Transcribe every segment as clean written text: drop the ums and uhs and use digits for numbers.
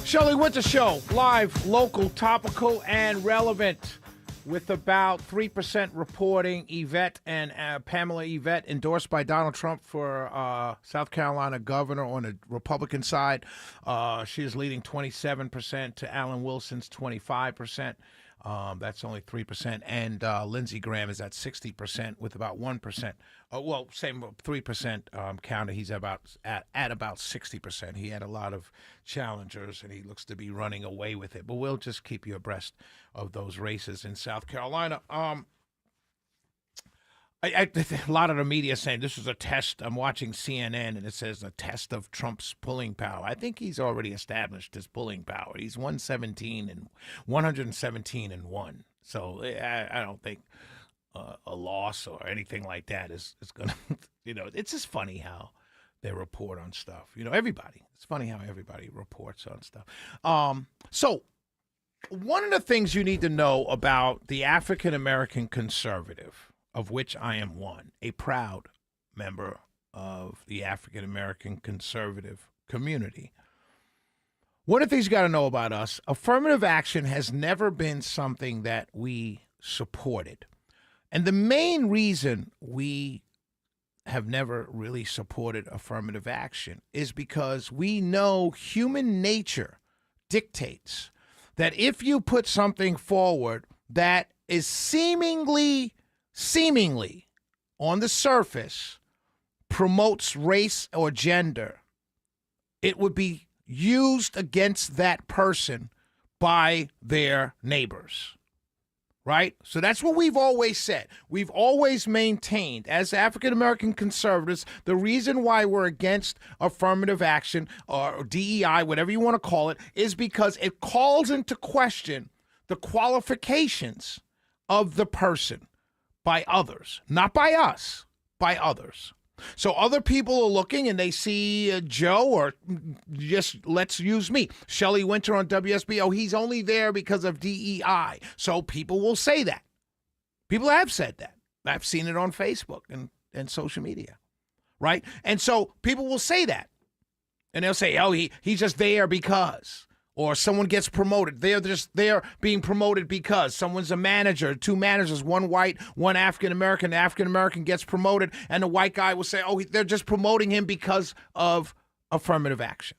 Shelley Winter Show, live, local, topical, and relevant, with about 3% reporting Yvette and Pamela Yvette endorsed by Donald Trump for South Carolina governor on the Republican side. She is leading 27% to Alan Wilson's 25%. That's only 3%. And Lindsey Graham is at 60% with about 1%. Same 3% counter. He's at about 60%. He had a lot of challengers, and he looks to be running away with it. But we'll just keep you abreast of those races in South Carolina. A lot of the media saying this is a test. I'm watching CNN, and it says a test of Trump's pulling power. I think he's already established his pulling power. He's 117 and 1. So I don't think a loss or anything like that is going to, it's just funny how they report on stuff. It's funny how everybody reports on stuff. So one of the things you need to know about the African American conservative, of which I am one, a proud member of the African American conservative community. One of the things you got to know about us, affirmative action has never been something that we supported. And the main reason we have never really supported affirmative action is because we know human nature dictates that if you put something forward that is seemingly on the surface promotes race or gender, it would be used against that person by their neighbors. Right? So that's what we've always said. We've always maintained, as African-American conservatives, the reason why we're against affirmative action or DEI, whatever you want to call it, is because it calls into question the qualifications of the person by others, not by us, by others. So other people are looking and they see Joe, or just let's use me, Shelley Winter on WSB. Oh, he's only there because of DEI. So people will say that. People have said that. I've seen it on Facebook and social media, right? And so people will say that. And they'll say, oh, he's just there because. Or someone gets promoted. They're just there being promoted because someone's a manager, two managers, one white, one African-American. The African-American gets promoted, and the white guy will say, oh, they're just promoting him because of affirmative action.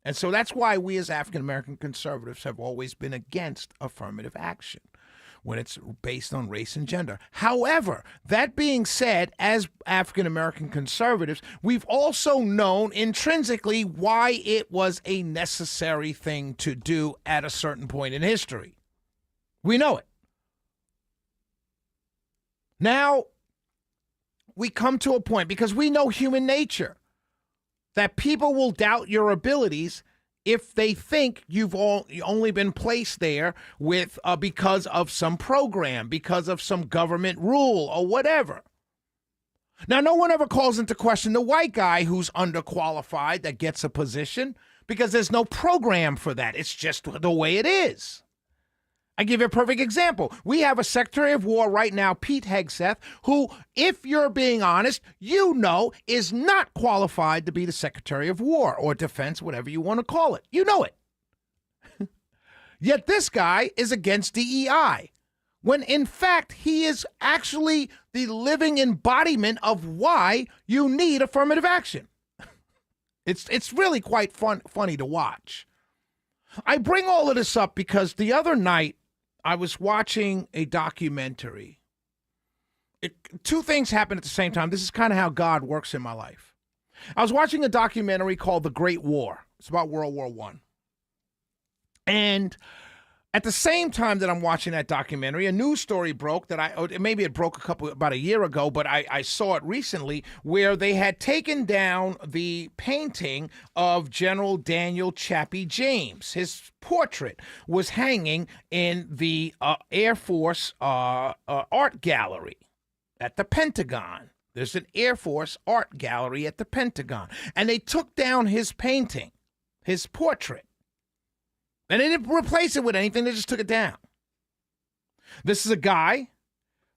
And so that's why we as African-American conservatives have always been against affirmative action when it's based on race and gender. However, that being said, as African-American conservatives, we've also known intrinsically why it was a necessary thing to do at a certain point in history. We know it. Now, we come to a point, because we know human nature, that people will doubt your abilities if they think you've only been placed there with because of some program, because of some government rule or whatever. Now, no one ever calls into question the white guy who's underqualified that gets a position, because there's no program for that. It's just the way it is. I give you a perfect example. We have a Secretary of War right now, Pete Hegseth, who, if you're being honest, is not qualified to be the Secretary of War or Defense, whatever you want to call it. You know it. Yet this guy is against DEI, when in fact he is actually the living embodiment of why you need affirmative action. It's really quite funny to watch. I bring all of this up because the other night I was watching a documentary. Two things happened at the same time. This is kind of how God works in my life. I was watching a documentary called The Great War. It's about World War I. And at the same time that I'm watching that documentary, a news story broke that maybe it broke about a year ago, but I saw it recently, where they had taken down the painting of General Daniel Chappie James. His portrait was hanging in the Air Force art gallery at the Pentagon. There's an Air Force art gallery at the Pentagon. And they took down his painting, his portrait. And they didn't replace it with anything. They just took it down. This is a guy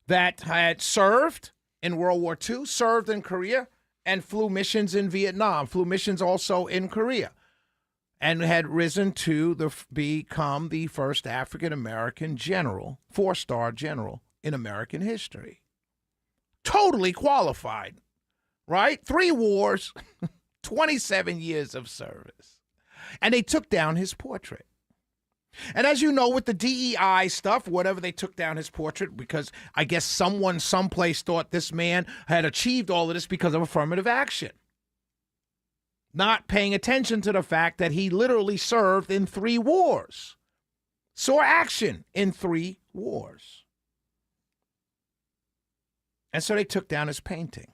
that had served in World War II, served in Korea, and flew missions in Vietnam, flew missions also in Korea. and had risen to become the first African-American general, 4-star general in American history. Totally qualified, right? 3 wars, 27 years of service. And they took down his portrait. And as you know, with the DEI stuff, whatever, they took down his portrait because I guess someone someplace thought this man had achieved all of this because of affirmative action. Not paying attention to the fact that he literally served in 3 wars, saw action in 3 wars. And so they took down his painting.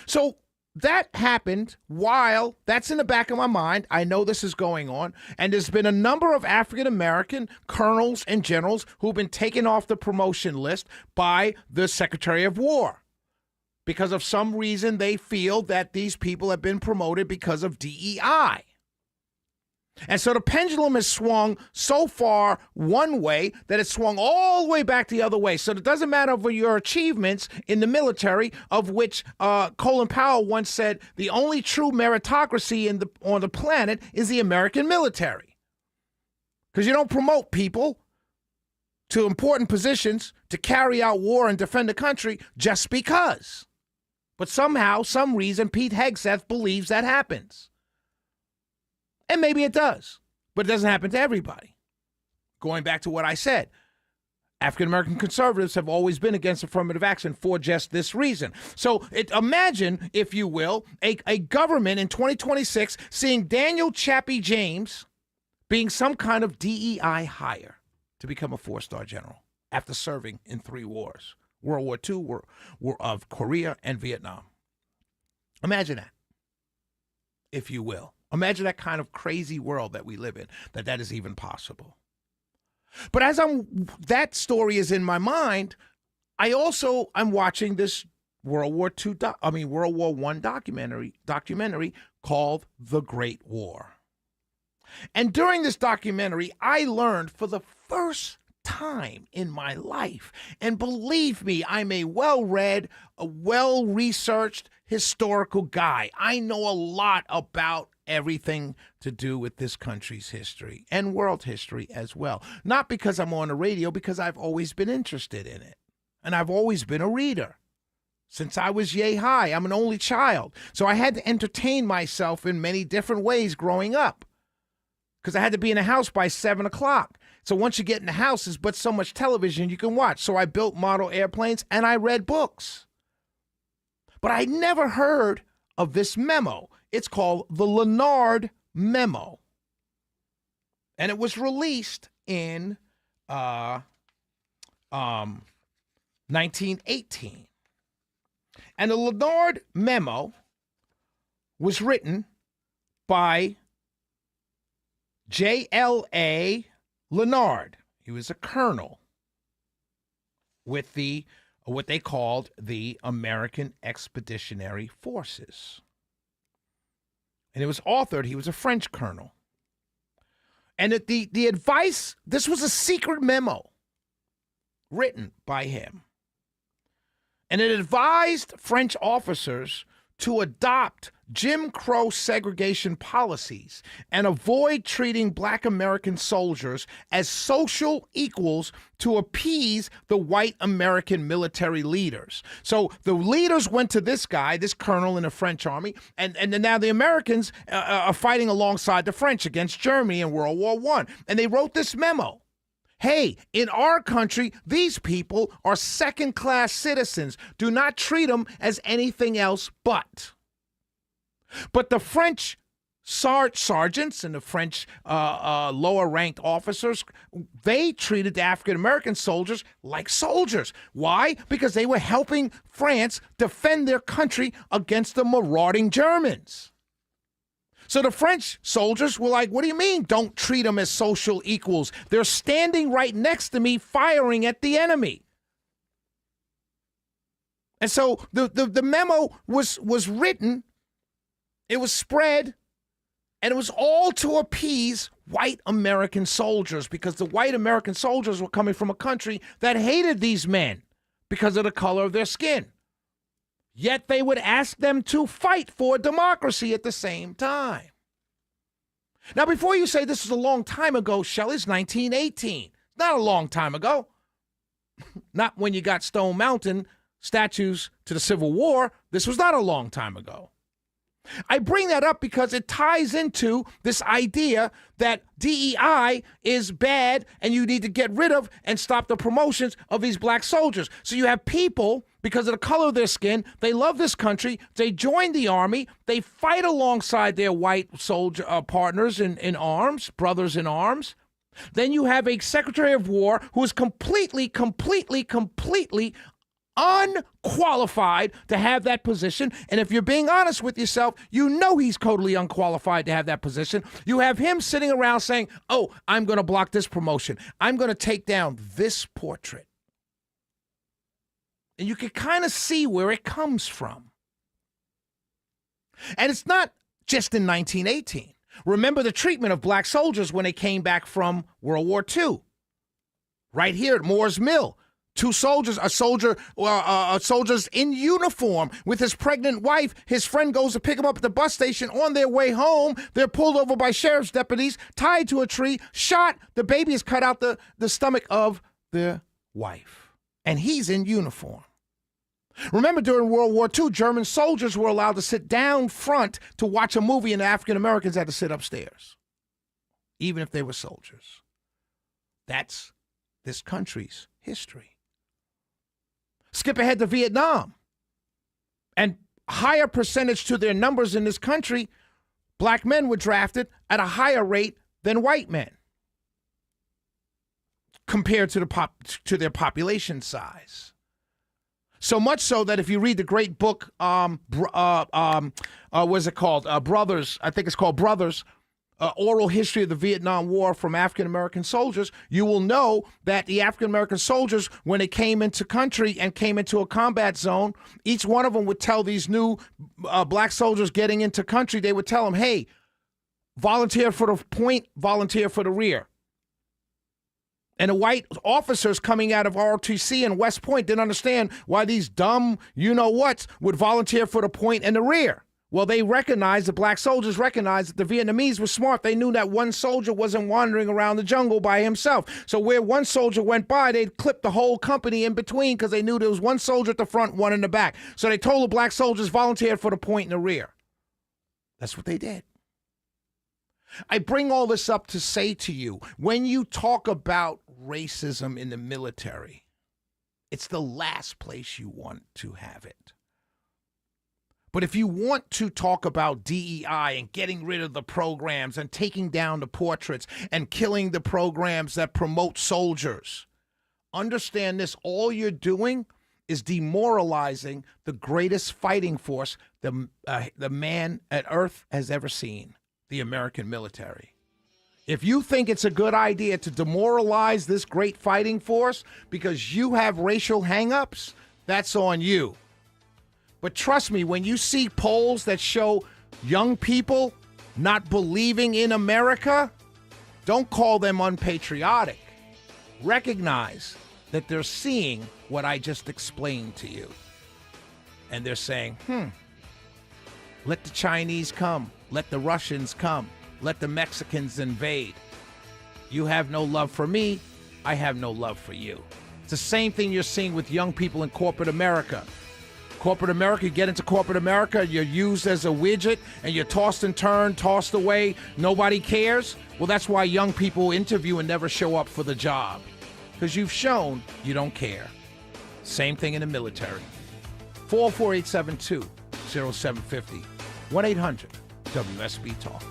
So that happened while, that's in the back of my mind. I know this is going on. And there's been a number of African-American colonels and generals who've been taken off the promotion list by the Secretary of War. Because of some reason, they feel that these people have been promoted because of DEI. And so the pendulum has swung so far one way that it swung all the way back the other way. So it doesn't matter for your achievements in the military, of which Colin Powell once said the only true meritocracy on the planet is the American military. Because you don't promote people to important positions to carry out war and defend the country just because. But somehow, some reason, Pete Hegseth believes that happens. And maybe it does, but it doesn't happen to everybody. Going back to what I said, African-American conservatives have always been against affirmative action for just this reason. So imagine, if you will, a government in 2026 seeing Daniel Chappie James being some kind of DEI hire to become a 4-star general after serving in 3 wars. World War II, War of Korea, and Vietnam. Imagine that, if you will. Imagine that kind of crazy world that we live in, that is even possible. But as that story is in my mind, I'm watching this World War I documentary called The Great War. And during this documentary, I learned for the first time in my life, and believe me, I'm a well-read, a well-researched historical guy. I know a lot about everything to do with this country's history and world history as well. Not because I'm on the radio, because I've always been interested in it. And I've always been a reader. Since I was yay high, I'm an only child. So I had to entertain myself in many different ways growing up. Because I had to be in the house by 7 o'clock. So once you get in the house, there's but so much television you can watch. So I built model airplanes and I read books. But I never heard of this memo. It's called the Leonard Memo. And it was released in 1918. And the Leonard Memo was written by J.L.A. Leonard. He was a colonel with what they called the American Expeditionary Forces. And it was authored, he was a French colonel. And the advice, this was a secret memo written by him. And it advised French officers to adopt Jim Crow segregation policies and avoid treating Black American soldiers as social equals to appease the white American military leaders. So the leaders went to this guy, this colonel in the French army, and now the Americans are fighting alongside the French against Germany in World War I. And they wrote this memo. Hey, in our country, these people are second-class citizens. Do not treat them as anything else but. But the French sergeants and the French lower-ranked officers, they treated the African-American soldiers like soldiers. Why? Because they were helping France defend their country against the marauding Germans. So the French soldiers were like, what do you mean don't treat them as social equals? They're standing right next to me firing at the enemy. And so the memo was written, it was spread, and it was all to appease white American soldiers, because the white American soldiers were coming from a country that hated these men because of the color of their skin. Yet they would ask them to fight for democracy at the same time. Now, before you say this is a long time ago, Shelley, it's 1918. Not a long time ago. Not when you got Stone Mountain statues to the Civil War. This was not a long time ago. I bring that up because it ties into this idea that DEI is bad and you need to get rid of and stop the promotions of these black soldiers. So you have people, because of the color of their skin, they love this country, they join the army, they fight alongside their white soldier partners in arms, brothers in arms. Then you have a Secretary of War who is completely unqualified to have that position. And if you're being honest with yourself, you know he's totally unqualified to have that position. You have him sitting around saying, oh, I'm going to block this promotion. I'm going to take down this portrait. And you can kind of see where it comes from. And it's not just in 1918. Remember the treatment of black soldiers when they came back from World War II. Right here at Moore's Mill. Two soldiers, soldiers in uniform with his pregnant wife. His friend goes to pick him up at the bus station. On their way home, they're pulled over by sheriff's deputies, tied to a tree, shot. The baby is cut out the stomach of the wife. And he's in uniform. Remember, during World War II, German soldiers were allowed to sit down front to watch a movie, and the African Americans had to sit upstairs, even if they were soldiers. That's this country's history. Skip ahead to Vietnam. And higher percentage to their numbers in this country, black men were drafted at a higher rate than white men compared to their population size. So much so that if you read the great book, what's it called? Brothers, I think it's called Brothers, Oral History of the Vietnam War from African-American Soldiers, you will know that the African-American soldiers, when they came into country and came into a combat zone, each one of them would tell these new black soldiers getting into country, they would tell them, hey, volunteer for the point, volunteer for the rear. And the white officers coming out of ROTC and West Point didn't understand why these dumb you-know-whats would volunteer for the point and the rear. Well, they recognized, the black soldiers recognized that the Vietnamese were smart. They knew that one soldier wasn't wandering around the jungle by himself. So where one soldier went by, they'd clip the whole company in between because they knew there was one soldier at the front, one in the back. So they told the black soldiers volunteered for the point in the rear. That's what they did. I bring all this up to say to you, when you talk about racism in the military, it's the last place you want to have it. But if you want to talk about DEI and getting rid of the programs and taking down the portraits and killing the programs that promote soldiers, understand this, all you're doing is demoralizing the greatest fighting force the man at Earth has ever seen, the American military. If you think it's a good idea to demoralize this great fighting force because you have racial hang-ups, that's on you. But trust me, when you see polls that show young people not believing in America, don't call them unpatriotic. Recognize that they're seeing what I just explained to you. And they're saying, let the Chinese come. Let the Russians come. Let the Mexicans invade. You have no love for me. I have no love for you. It's the same thing you're seeing with young people in corporate America. Corporate America, you get into corporate America, you're used as a widget, and you're tossed and turned, tossed away. Nobody cares. Well, that's why young people interview and never show up for the job, because you've shown you don't care. Same thing in the military. 44872-0750. 1-800-WSB-TALK.